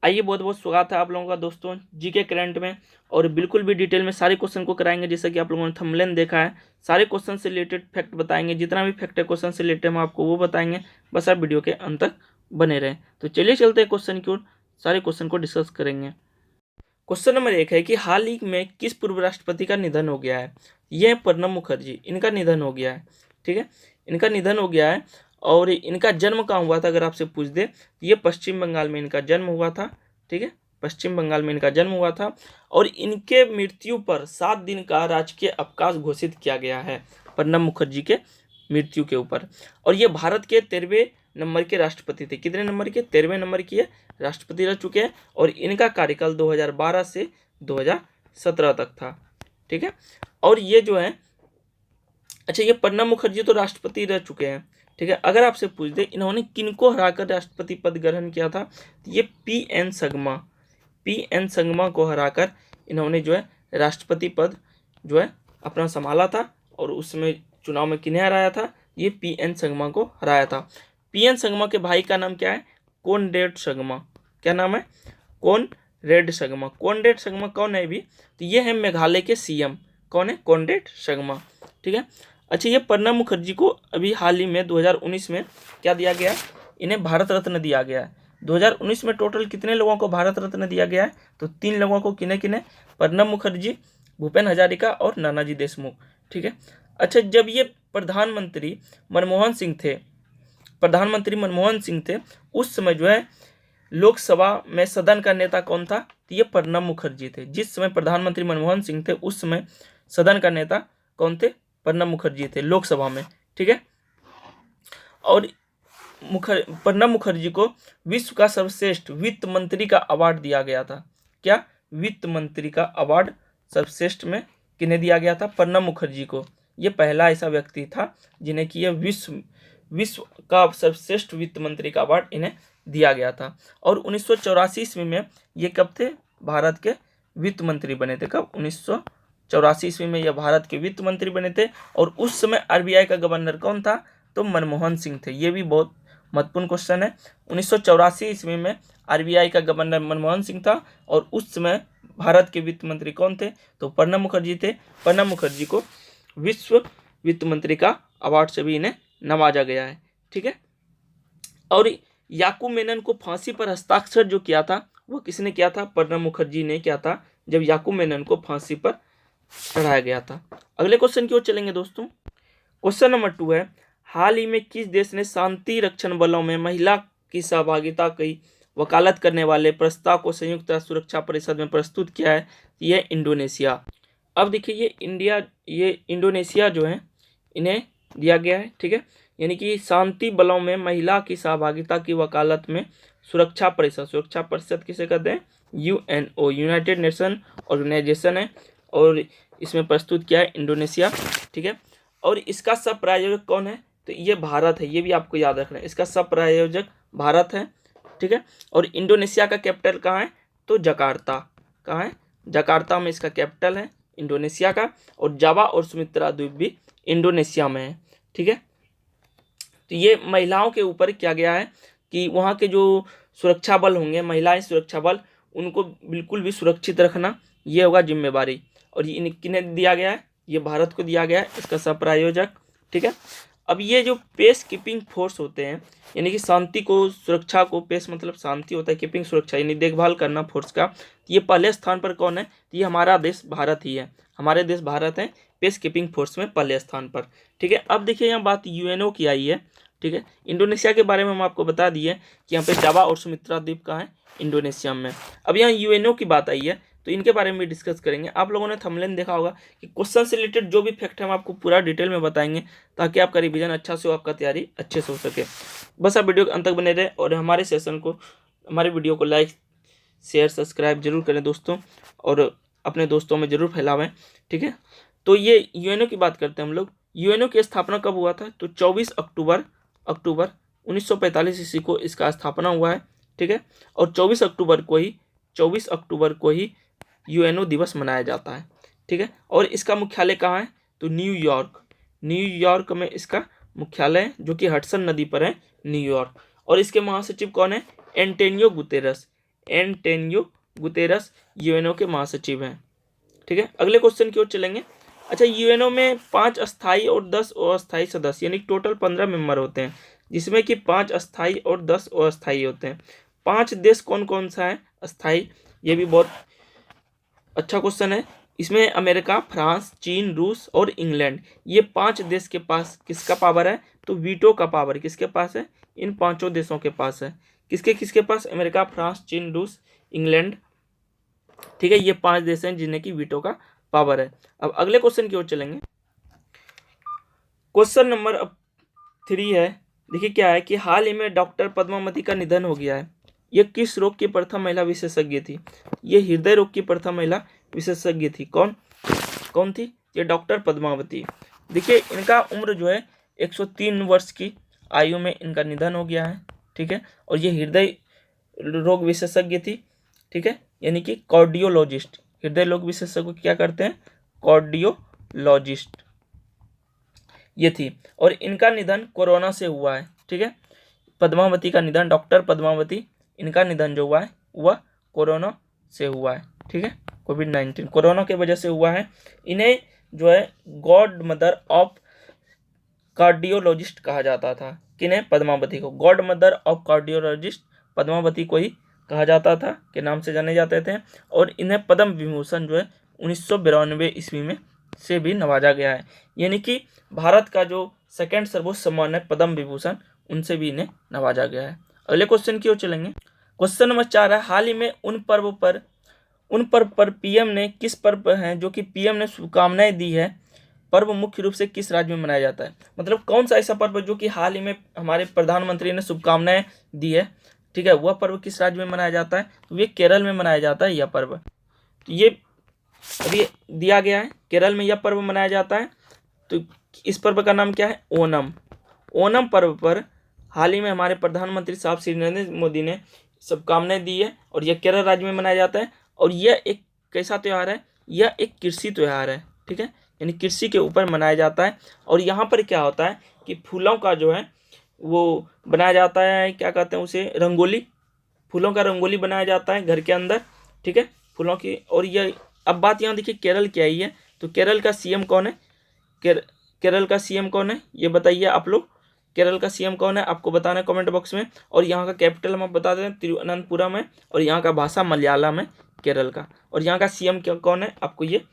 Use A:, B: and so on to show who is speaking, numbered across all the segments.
A: आइए, बहुत बहुत स्वागत है आप लोगों का दोस्तों जीके करंट में। और बिल्कुल भी डिटेल में सारे क्वेश्चन को कराएंगे, जैसा कि आप लोगों ने थंबनेल देखा है। सारे क्वेश्चन से रिलेटेड फैक्ट बताएंगे, जितना भी फैक्ट है क्वेश्चन से रिलेटेड हम आपको वो बताएंगे। बस आप वीडियो के अंत तक बने रहें। तो चलिए चलते हैं क्वेश्चन की ओर, सारे क्वेश्चन को डिस्कस करेंगे। क्वेश्चन नंबर 1 है कि हाल ही में किस पूर्व राष्ट्रपति का निधन हो गया है। यह प्रणब मुखर्जी, इनका निधन हो गया है। ठीक है, इनका निधन हो गया है। और इनका जन्म कहाँ हुआ था अगर आपसे पूछ दे तो ये पश्चिम बंगाल में इनका जन्म हुआ था। ठीक है, पश्चिम बंगाल में इनका जन्म हुआ था। और इनके मृत्यु पर 7 दिन का राजकीय अवकाश घोषित किया गया है प्रणब मुखर्जी के मृत्यु के ऊपर। और ये भारत के 13वें नंबर के राष्ट्रपति थे। कितने नंबर के? 13वें नंबर के राष्ट्रपति रह चुके हैं। और इनका कार्यकाल 2012 से 2017 तक था। ठीक है, और ये जो है, अच्छा, ये प्रणब मुखर्जी तो राष्ट्रपति रह चुके हैं। ठीक है, अगर आपसे पूछ दे इन्होंने किनको हराकर राष्ट्रपति पद ग्रहण किया था, तो ये पी एन संगमा को हराकर इन्होंने जो है राष्ट्रपति पद जो है अपना संभाला था। और उसमें चुनाव में किन्हें हराया था? ये पी एन संगमा को हराया था। पी एन संगमा के भाई का नाम क्या है? कोनरेड संगमा। क्या नाम है? कोनरेड संगमा। कोनरेड संगमा कौन है भी? तो ये है मेघालय के सीएम। कौन है? कोनरेड संगमा। ठीक है, अच्छा, ये प्रणब मुखर्जी को अभी हाल ही में 2019 में क्या दिया गया है? इन्हें भारत रत्न दिया गया है। 2019 में टोटल कितने लोगों को भारत रत्न दिया गया है? तो 3 लोगों को। किन्हें किन्हें? प्रणब मुखर्जी, भूपेन हजारिका और नानाजी देशमुख। ठीक है, अच्छा, जब ये प्रधानमंत्री मनमोहन सिंह थे उस समय जो है लोकसभा में सदन का नेता कौन था? तो ये प्रणब मुखर्जी थे। जिस समय प्रधानमंत्री मनमोहन सिंह थे उस समय सदन का नेता कौन थे? प्रणब मुखर्जी थे लोकसभा में। ठीक है, और प्रणब मुखर्जी को विश्व का सर्वश्रेष्ठ वित्त मंत्री का अवार्ड दिया गया था। क्या? वित्त मंत्री का अवार्ड सर्वश्रेष्ठ में किन्हें दिया गया था? प्रणब मुखर्जी को। यह पहला ऐसा व्यक्ति था जिन्हें कि यह विश्व का सर्वश्रेष्ठ वित्त मंत्री का अवार्ड इन्हें दिया गया था। और 1984 ईस्वी में ये कब थे? भारत के वित्त मंत्री बने थे। कब? 1984 ईस्वी में यह भारत के वित्त मंत्री बने थे। और उस समय आरबीआई का गवर्नर कौन था? तो मनमोहन सिंह थे। ये भी बहुत महत्वपूर्ण क्वेश्चन है। 1984 ईस्वी में आरबीआई का गवर्नर मनमोहन सिंह था। और उस समय भारत के वित्त मंत्री कौन थे? तो प्रणब मुखर्जी थे। प्रणब मुखर्जी को विश्व वित्त मंत्री का अवार्ड से भी इन्हें नवाजा गया है। ठीक है, और याकूब मेनन को फांसी पर हस्ताक्षर जो किया था वो किसने किया था? प्रणब मुखर्जी ने किया था, जब याकूब मेनन को फांसी पर चढ़ाया गया था। अगले क्वेश्चन की ओर चलेंगे दोस्तों। क्वेश्चन नंबर 2 है, हाल ही में किस देश ने शांति रक्षण बलों में महिला की सहभागिता की वकालत करने वाले प्रस्ताव को संयुक्त राष्ट्र सुरक्षा परिषद में प्रस्तुत किया है? यह इंडोनेशिया। अब देखिए, ये इंडोनेशिया जो है इन्हें दिया गया है। ठीक है, यानी कि शांति बलों में महिला की सहभागिता की वकालत में सुरक्षा परिषद किसे कहते हैं? यूएनओ, यूनाइटेड नेशन ऑर्गेनाइजेशन है। और इसमें प्रस्तुत किया है इंडोनेशिया। ठीक है, और इसका सब प्रायोजक कौन है? तो ये भारत है। ये भी आपको याद रखना है, इसका सब प्रायोजक भारत है। ठीक है, और इंडोनेशिया का कैपिटल कहाँ है? तो जकार्ता। कहाँ है? जकार्ता में इसका कैपिटल है इंडोनेशिया का। और जावा और सुमित्रा द्वीप भी इंडोनेशिया में है। ठीक है, तो ये महिलाओं के ऊपर किया गया है कि वहाँ के जो सुरक्षा बल होंगे, महिलाएं सुरक्षा बल, उनको बिल्कुल भी सुरक्षित रखना ये होगा जिम्मेवारी। और ये किन्हें दिया गया है? ये भारत को दिया गया है, इसका सब प्रायोजक। ठीक है, अब ये जो पेस कीपिंग फोर्स होते हैं, यानी कि शांति को, सुरक्षा को, पेस मतलब शांति होता है, कीपिंग सुरक्षा यानी देखभाल करना फोर्स का, ये पहले स्थान पर कौन है? ये हमारा देश भारत ही है। हमारे देश भारत है पेस कीपिंग फोर्स में पहले स्थान पर। ठीक है, अब देखिए यहाँ बात यूएनओ की आई है। ठीक है, इंडोनेशिया के बारे में हम आपको बता दिए कि यहाँ पे जावा और सुमित्रा द्वीप कहाँ है? इंडोनेशिया में। अब यहाँ यूएनओ की बात आई है तो इनके बारे में भी डिस्कस करेंगे। आप लोगों ने थंबनेल देखा होगा कि क्वेश्चन से रिलेटेड जो भी फैक्ट है हम आपको पूरा डिटेल में बताएंगे, ताकि आपका रिवीजन अच्छा से हो, आपका तैयारी अच्छे से हो सके। बस आप वीडियो के अंत तक बने रहे और हमारे वीडियो को लाइक, शेयर, सब्सक्राइब जरूर करें दोस्तों, और अपने दोस्तों में जरूर फैलावें। ठीक है, तो ये यूएनओ की बात करते हैं हम लोग। यूएनओ की स्थापना कब हुआ था? तो 24 अक्टूबर 1945 ईस्वी को इसका स्थापना हुआ है। ठीक है, और 24 अक्टूबर को ही यूएनओ दिवस मनाया जाता है। ठीक है, और इसका मुख्यालय कहाँ है? तो न्यूयॉर्क में इसका मुख्यालय है, जो कि हडसन नदी पर है, न्यूयॉर्क। और इसके महासचिव कौन है? Antonio Guterres. Antonio Guterres UNO के महासचिव हैं। ठीक है, अगले क्वेश्चन की ओर चलेंगे। अच्छा, यूएनओ में 5 अस्थायी और 10 अस्थायी सदस्य यानी टोटल 15 मेंबर होते हैं, जिसमें कि 5 अस्थायी और 10 अस्थायी होते हैं। 5 देश कौन कौन सा है अस्थायी, ये भी बहुत अच्छा क्वेश्चन है। इसमें अमेरिका, फ्रांस, चीन, रूस और इंग्लैंड, ये 5 देश के पास किसका पावर है, तो वीटो का पावर किसके पास है, इन 5 देशों के पास है। किसके किसके पास, अमेरिका, फ्रांस, चीन, रूस, इंग्लैंड। ठीक है, ये 5 देश हैं जिन्हें की वीटो का पावर है। अब अगले क्वेश्चन की ओर चलेंगे। क्वेश्चन नंबर 3 है, देखिए क्या है कि हाल ही में डॉक्टर पद्मावती का निधन हो गया है। ये किस रोग की प्रथम महिला विशेषज्ञ थी, ये हृदय रोग की प्रथम महिला विशेषज्ञ थी। कौन कौन थी, ये डॉक्टर पद्मावती। देखिए इनका उम्र जो है 103 वर्ष की आयु में इनका निधन हो गया है। ठीक है, और ये हृदय रोग विशेषज्ञ थी। ठीक है, यानी कि कार्डियोलॉजिस्ट, हृदय रोग विशेषज्ञ को क्या करते हैं, कार्डियोलॉजिस्ट ये थी। और इनका निधन कोरोना से हुआ है। ठीक है, पद्मावती का निधन, डॉक्टर पद्मावती, इनका निधन जो हुआ है वह कोरोना से हुआ है। ठीक है, कोविड-19 कोरोना के वजह से हुआ है। इन्हें जो है गॉड मदर ऑफ कार्डियोलॉजिस्ट कहा जाता था। किन्हें, पद्मावती को God mother of cardiologist Padmavati को ही कहा जाता था, के नाम से जाने जाते थे। और इन्हें पद्म विभूषण जो है 1992 ईस्वी में से भी नवाजा गया है। यानी कि भारत का जो सेकंड सर्वोच्च सम्मान है पद्म विभूषण, उनसे भी इन्हें नवाजा गया है। अगले क्वेश्चन की ओर चलेंगे। क्वेश्चन नंबर 4 है, हाल ही में उन पर्व पर पीएम ने किस पर्व हैं जो कि पीएम ने शुभकामनाएं दी है, पर्व मुख्य रूप से किस राज्य में मनाया जाता है। मतलब कौन सा ऐसा पर्व जो कि हाल ही में हमारे प्रधानमंत्री ने शुभकामनाएं दी है, ठीक है, वह पर्व किस राज्य में मनाया जाता है, तो ये केरल में मनाया जाता है यह पर्व। तो ये अभी दिया गया है, केरल में यह पर्व मनाया जाता है। तो इस पर्व का नाम क्या है, ओणम। ओणम पर्व पर हाल ही में हमारे प्रधानमंत्री साहब श्री नरेंद्र मोदी ने शुभकामनाएं दी है और यह केरल राज्य में मनाया जाता है। और यह एक कैसा त्यौहार है, यह एक कृषि त्यौहार है। ठीक है, यानी कृषि के ऊपर मनाया जाता है। और यहाँ पर क्या होता है कि फूलों का जो है वो बनाया जाता है, क्या कहते हैं उसे, रंगोली, फूलों का रंगोली बनाया जाता है घर के अंदर। ठीक है, फूलों की। और यह अब बात यहाँ देखिए केरल की आई है, तो केरल का सीएम कौन है, केरल का सीएम कौन है, ये बताइए आप लोग। केरल का सीएम कौन है, आपको बताना है कमेंट बॉक्स में। और यहाँ का कैपिटल हम बता दें तिरुवनंतपुरम है, और यहाँ का भाषा मलयालम है केरल का। और यहाँ का सीएम कौन है, आपको ये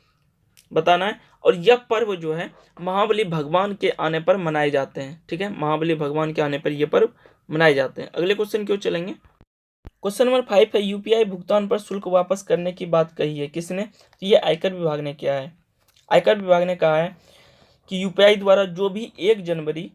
A: बताना है। और यह पर्व जो है महाबली भगवान के आने पर मनाए जाते हैं। ठीक है, महाबली भगवान के आने पर यह पर्व मनाए जाते हैं। अगले क्वेश्चन की ओर चलेंगे। क्वेश्चन नंबर 5 है, यूपीआई भुगतान पर शुल्क वापस करने की बात कही है किसने, तो ये आयकर विभाग ने किया है। आयकर विभाग ने कहा है कि यूपीआई द्वारा जो भी 1 जनवरी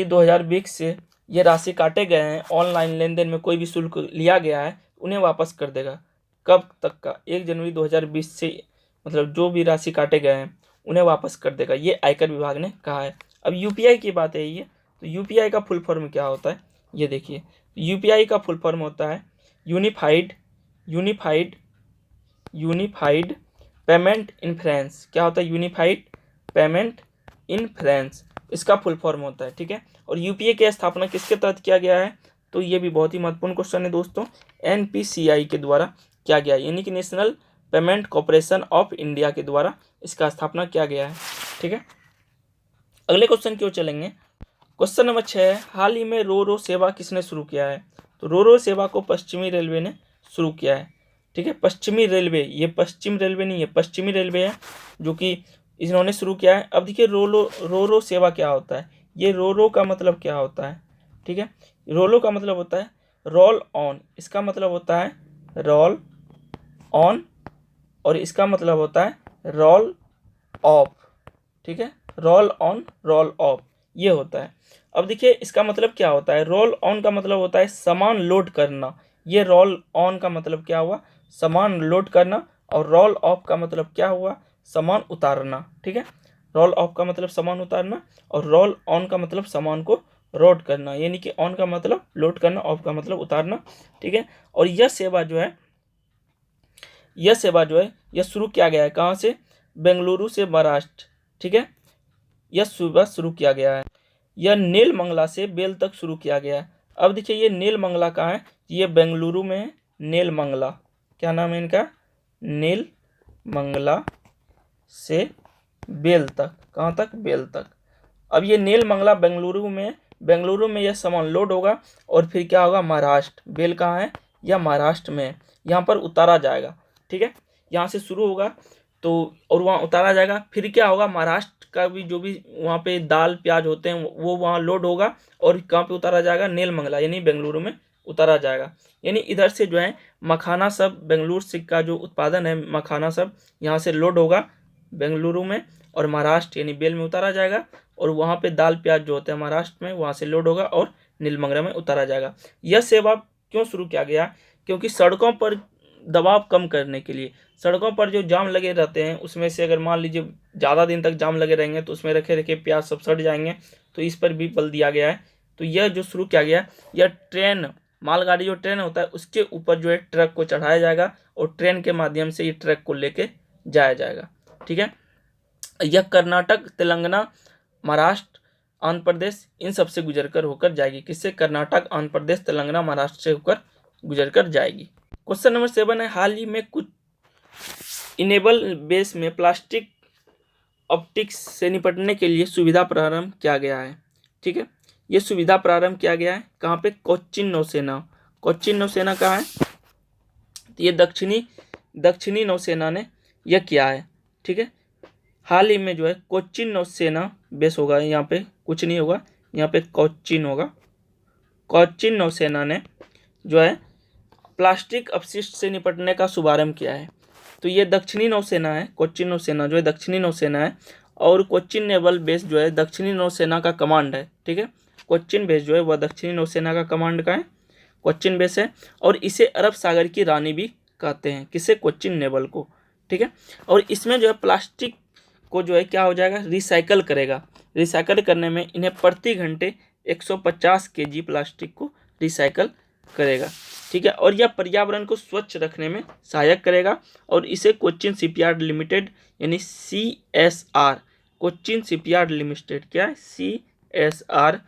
A: 2020 से ये राशि काटे गए हैं, ऑनलाइन लेन देन में कोई भी शुल्क लिया गया है, उन्हें वापस कर देगा। कब तक का, 1 जनवरी 2020 से, मतलब जो भी राशि काटे गए हैं उन्हें वापस कर देगा, ये आयकर विभाग ने कहा है। अब यूपीआई की बात है ये, तो यूपीआई का फुल फॉर्म क्या होता है, ये देखिए। यूपीआई का फुल फॉर्म होता है यूनिफाइड पेमेंट इंफ्रेंस। क्या होता है, यूनिफाइड पेमेंट इंफ्रेंस, इसका फुल फॉर्म होता है। ठीक है, और यूपीआई की स्थापना किसके तहत किया गया है, तो ये भी बहुत ही महत्वपूर्ण क्वेश्चन है दोस्तों, एनपीसीआई के द्वारा किया गया है, यानी कि national payment corporation of India के द्वारा इसका स्थापना किया गया है। ठीक है, अगले क्वेश्चन की ओर चलेंगे। क्वेश्चन नंबर 6 है, हाल ही में रो सेवा किसने शुरू किया है, तो रो सेवा को पश्चिमी रेलवे ने शुरू किया है। ठीक है, पश्चिमी रेलवे, ये पश्चिम रेलवे नहीं है, पश्चिमी रेलवे है जो कि इन्होंने शुरू किया है। अब देखिए रो सेवा क्या होता है, ये रो का मतलब क्या होता है। ठीक है, रोलो का मतलब होता है रोल ऑन, इसका मतलब होता है रोल ऑन, और इसका मतलब होता है रोल ऑफ। ठीक है, रोल ऑन रोल ऑफ ये होता है। अब देखिए इसका मतलब क्या होता है, रोल ऑन का मतलब होता है सामान लोड करना, ये रोल ऑन का मतलब क्या हुआ, सामान लोड करना। और रोल ऑफ का मतलब क्या हुआ, सामान उतारना। ठीक है, रोल ऑफ का मतलब सामान उतारना, और रोल ऑन का मतलब सामान को लोड करना, यानी कि ऑन का मतलब लोड करना, ऑफ का मतलब उतारना। ठीक है, और यह सेवा जो है यह शुरू किया गया है कहाँ से, बेंगलुरु से महाराष्ट्र। ठीक है, यह सुबह शुरू किया गया है। यह नीलमंगला से बेल तक शुरू किया गया है। अब देखिए ये नीलमंगला कहाँ है, ये बेंगलुरु में है। नीलमंगला, क्या नाम है इनका, नीलमंगला से बेल तक, कहाँ तक, बेल तक। अब ये नीलमंगला बेंगलुरु में, बेंगलुरु में यह सामान लोड होगा और फिर क्या होगा, महाराष्ट्र, बेल कहाँ है, यह महाराष्ट्र में है, यहाँ पर उतारा जाएगा। ठीक है, यहाँ से शुरू होगा तो और वहाँ उतारा जाएगा। फिर क्या होगा, महाराष्ट्र का भी जो भी वहाँ पे दाल प्याज होते हैं वो वहाँ लोड होगा और कहाँ पे उतारा जाएगा, नीलमंगला यानी बेंगलुरु में उतारा जाएगा। यानी इधर से जो है मखाना सब बेंगलुरु से का जो उत्पादन है मखाना सब यहाँ से लोड होगा बेंगलुरु में और महाराष्ट्र यानी बेल में उतारा जाएगा और वहाँ पे दाल प्याज जो होते हैं महाराष्ट्र में वहाँ से लोड होगा और नीलमंगला में उतारा जाएगा। यह सेवा क्यों शुरू किया गया, क्योंकि सड़कों पर दबाव कम करने के लिए, सड़कों पर जो जाम लगे रहते हैं उसमें से अगर मान लीजिए ज़्यादा दिन तक जाम लगे रहेंगे तो उसमें रखे रखे प्याज सब सड़ जाएंगे, तो इस पर भी बल दिया गया है। तो यह जो शुरू किया गया, यह ट्रेन, मालगाड़ी जो ट्रेन होता है उसके ऊपर जो है ट्रक को चढ़ाया जाएगा और ट्रेन के माध्यम से ये ट्रक को लेके जाया जाएगा। ठीक है, यह कर्नाटक, तेलंगाना, महाराष्ट्र, आंध्र प्रदेश इन सब से गुजर कर होकर जाएगी। किससे, कर्नाटक, आंध्र प्रदेश, तेलंगाना, महाराष्ट्र से होकर गुजर कर जाएगी। क्वेश्चन नंबर 7 है, हाल ही में कुछ इनेबल बेस में प्लास्टिक ऑप्टिक्स से निपटने के लिए सुविधा प्रारंभ किया गया है। ठीक है, ये सुविधा प्रारंभ किया गया है कहाँ पे, कोच्चिन नौसेना। कोच्चिन नौसेना कहाँ है, तो ये दक्षिणी नौसेना ने यह किया है। ठीक है, हाल ही में जो है कोच्चिन नौसेना बेस होगा, यहाँ पे कुछ नहीं होगा, यहाँ पे कोच्चिन होगा। कोच्चिन नौसेना ने जो है प्लास्टिक अपशिष्ट से निपटने का शुभारंभ किया है। तो ये दक्षिणी नौसेना है, कोच्चिन नौसेना जो है दक्षिणी नौसेना है और कोच्चिन नेवल बेस जो है दक्षिणी नौसेना का कमांड है। ठीक है, कोच्चिन बेस जो है वह दक्षिणी नौसेना का कमांड का है, कोच्चिन बेस है और इसे अरब सागर की रानी भी कहते हैं, किसे, कोच्चिन नेवल को। ठीक है, और इसमें जो है प्लास्टिक को जो है क्या हो जाएगा, रिसाइकल करेगा। रिसाइकल करने में इन्हें प्रति घंटे 150 kg प्लास्टिक को रिसाइकल करेगा। ठीक है, और यह पर्यावरण को स्वच्छ रखने में सहायक करेगा और इसे कोच्चिन शिपयार्ड लिमिटेड यानी CSR, कोच्चिन शिपयार्ड लिमिटेड क्या है, CSR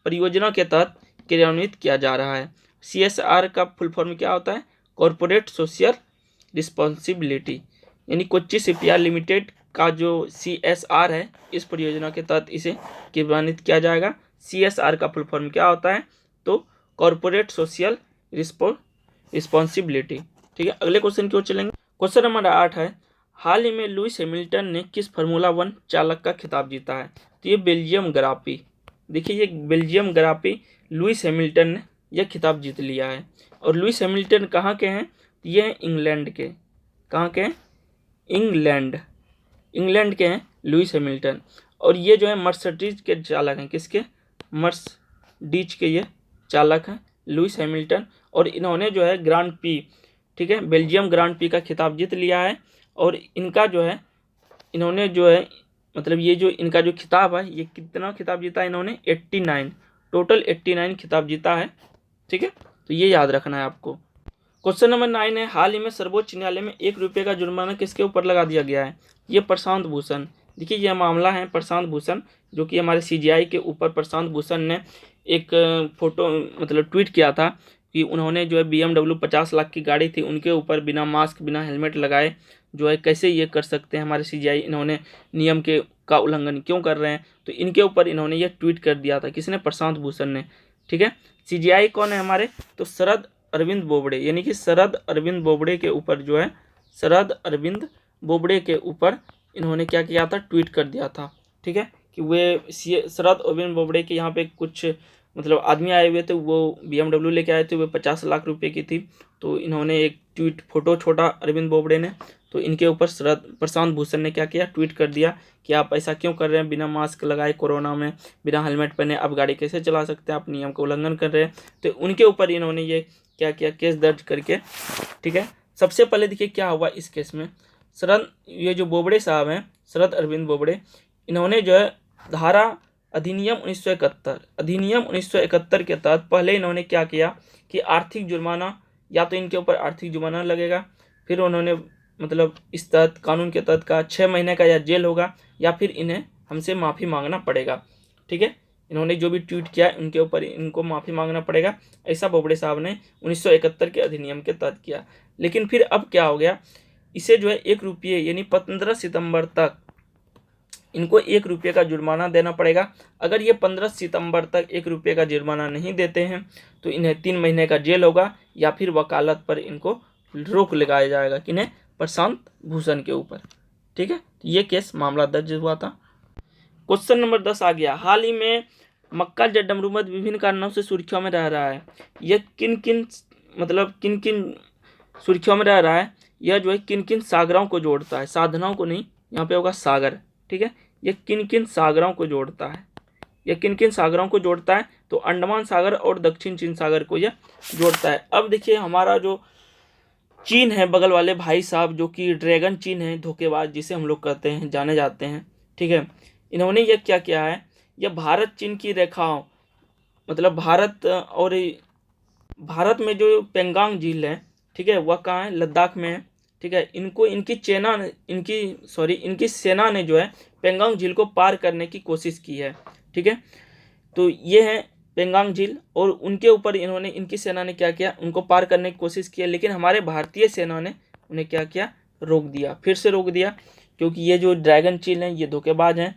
A: परियोजना के तहत क्रियान्वित किया जा रहा है। CSR का फुल फॉर्म क्या होता है, कॉरपोरेट सोशल रिस्पॉन्सिबिलिटी, यानी कोच्चि शिपयार्ड लिमिटेड का जो CSR है इस परियोजना के तहत इसे क्रियान्वित किया जाएगा। CSR का फुल फॉर्म क्या होता है, तो कॉरपोरेट सोशल रिस्पॉन्सिबिलिटी। ठीक है, अगले क्वेश्चन की ओर चलेंगे। क्वेश्चन नंबर 8 है, हाल ही में लुइस हैमिल्टन ने किस फार्मूला 1 चालक का खिताब जीता है, तो ये बेल्जियम ग्रापी। देखिए ये बेल्जियम ग्रापी लुइस हैमिल्टन ने यह खिताब जीत लिया है। और लुइस हैमिल्टन कहाँ के हैं, ये हैं इंग्लैंड के, कहाँ के हैं, इंग्लैंड के हैं लुइस हैमिल्टन। और ये जो है मर्सिडीज के चालक हैं, किसके, मर्सिडीज के ये चालक हैं लुइस हैमिल्टन। और इन्होंने जो है ग्रांड पी, ठीक है, बेल्जियम ग्रांड पी का खिताब जीत लिया है। और इनका जो है, इन्होंने जो है मतलब ये जो इनका जो खिताब है, ये कितना खिताब जीता है इन्होंने, 89, टोटल 89 खिताब जीता है। ठीक है, तो ये याद रखना है आपको। क्वेश्चन नंबर 9 है, हाल ही में सर्वोच्च न्यायालय में 1 रुपये का जुर्माना किसके ऊपर लगा दिया गया है, ये प्रशांत भूषण। देखिए यह मामला है प्रशांत भूषण, जो कि हमारे CGI के ऊपर प्रशांत भूषण ने एक फोटो मतलब ट्वीट किया था कि उन्होंने जो है BMW 50 लाख की गाड़ी थी उनके ऊपर बिना मास्क बिना हेलमेट लगाए जो है कैसे ये कर सकते हैं हमारे CGI, इन्होंने नियम के का उल्लंघन क्यों कर रहे हैं, तो इनके ऊपर इन्होंने ये ट्वीट कर दिया था, किसने, प्रशांत भूषण ने। ठीक है, CGI कौन है हमारे, तो शरद अरविंद बोबड़े, यानी कि शरद अरविंद बोबड़े के ऊपर जो है, शरद अरविंद बोबड़े के ऊपर इन्होंने क्या किया था, ट्वीट कर दिया था। ठीक है, कि वे शरद अरविंद बोबड़े के यहाँ पे कुछ मतलब आदमी आए हुए थे, वो BMW लेके आए थे, वो 50 लाख रुपए की थी। तो इन्होंने एक ट्वीट फोटो छोटा अरविंद बोबड़े ने, तो इनके ऊपर प्रशांत भूषण ने क्या किया, ट्वीट कर दिया कि आप ऐसा क्यों कर रहे हैं, बिना मास्क लगाए कोरोना में, बिना हेलमेट पहने आप गाड़ी कैसे चला सकते हैं, आप नियम का उल्लंघन कर रहे हैं। तो उनके ऊपर इन्होंने ये क्या किया, केस दर्ज करके। ठीक है, सबसे पहले देखिए क्या हुआ इस केस में, ये जो बोबड़े साहब हैं, शरद अरविंद बोबड़े, इन्होंने जो है धारा अधिनियम 1971 के तहत पहले इन्होंने क्या किया कि आर्थिक जुर्माना, या तो इनके ऊपर आर्थिक जुर्माना लगेगा, फिर उन्होंने मतलब इस तहत कानून के तहत का 6 महीने का या जेल होगा, या फिर इन्हें हमसे माफ़ी मांगना पड़ेगा। ठीक है, इन्होंने जो भी ट्वीट किया उनके ऊपर इनको माफ़ी मांगना पड़ेगा। ऐसा बोबड़े साहब ने 1971 के अधिनियम के तहत किया। लेकिन फिर अब क्या हो गया, इसे जो है 1 रुपये यानी 15 सितंबर तक इनको 1 रुपये का जुर्माना देना पड़ेगा। अगर ये 15 सितंबर तक 1 रुपये का जुर्माना नहीं देते हैं तो इन्हें 3 महीने का जेल होगा या फिर वकालत पर इनको रोक लगाया जाएगा। किन्हें? प्रशांत भूषण के ऊपर। ठीक है, ये केस मामला दर्ज हुआ था। क्वेश्चन नंबर 10 आ गया। हाल ही में मक्का डमरूमद विभिन्न कारणों से सुर्खियों में रह रहा है। यह किन किन सुर्खियों में रह रहा है? यह जो है किन किन सागरों को जोड़ता है, साधनाओं को नहीं, यहाँ पे होगा सागर। ठीक है, यह किन किन सागरों को जोड़ता है? यह किन किन सागरों को जोड़ता है? तो अंडमान सागर और दक्षिण चीन सागर को यह जोड़ता है। अब देखिए, हमारा जो चीन है बगल वाले भाई साहब, जो कि ड्रैगन चीन है, धोखेबाज जिसे हम लोग कहते हैं, जाने जाते हैं। ठीक है, इन्होंने यह क्या किया है, यह भारत चीन की रेखाओं, मतलब भारत में जो पेंगांग झील है, ठीक है, वह कहाँ है? लद्दाख में है। ठीक है, इनकी सेना ने जो है पेंगांग झील को पार करने की कोशिश की है। ठीक है, तो ये है पेंगांग झील, और उनके ऊपर इनकी सेना ने क्या किया, उनको पार करने की कोशिश की है। लेकिन हमारे भारतीय सेना ने उन्हें क्या किया, रोक दिया, फिर से रोक दिया, क्योंकि ये जो ड्रैगन चीन है ये धोखेबाज हैं।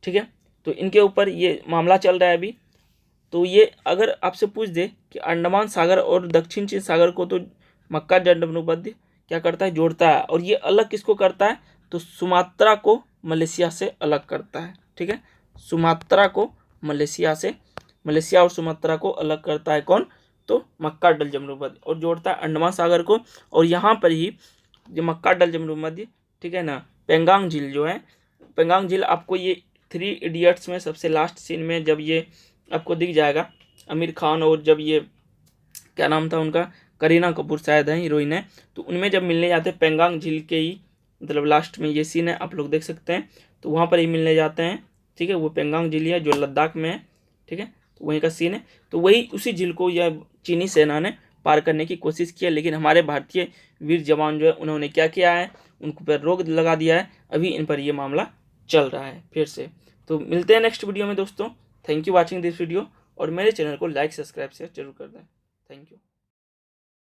A: ठीक है, तो इनके ऊपर ये मामला चल रहा है अभी। तो ये अगर आपसे पूछ दे कि अंडमान सागर और दक्षिण चीन सागर को तो मक्का डमरूमद क्या करता है, जोड़ता है, और ये अलग किसको करता है, तो सुमात्रा को मलेशिया से अलग करता है। ठीक है, सुमात्रा को मलेशिया और सुमात्रा को अलग करता है कौन, तो मक्का डमरूमद, और जोड़ता है अंडमान सागर को। और यहाँ पर ही जो मक्का डमरूमद, ठीक है ना, पेंगांग झील जो है, पेंगांग झील आपको ये 3 इडियट्स में सबसे लास्ट सीन में जब ये आपको दिख जाएगा, आमिर खान और जब ये क्या नाम था उनका, करीना कपूर शायद है हीरोइन है, तो उनमें जब मिलने जाते हैं पेंगांग झील के ही, मतलब लास्ट में ये सीन है, आप लोग देख सकते हैं, तो वहाँ पर ही मिलने जाते हैं। ठीक है, वो पेंगांग झील है जो लद्दाख में है। ठीक है, तो वहीं का सीन है। तो वही उसी झील को यह चीनी सेना ने पार करने की कोशिश की है, लेकिन हमारे भारतीय वीर जवान जो है उन्होंने क्या किया है, उनको पर रोक लगा दिया है। अभी इन पर ये मामला चल रहा है फिर से। तो मिलते हैं नेक्स्ट वीडियो में दोस्तों। Thank you watching this video, और मेरे चैनल को लाइक सब्सक्राइब शेयर जरूर कर दें। Thank you.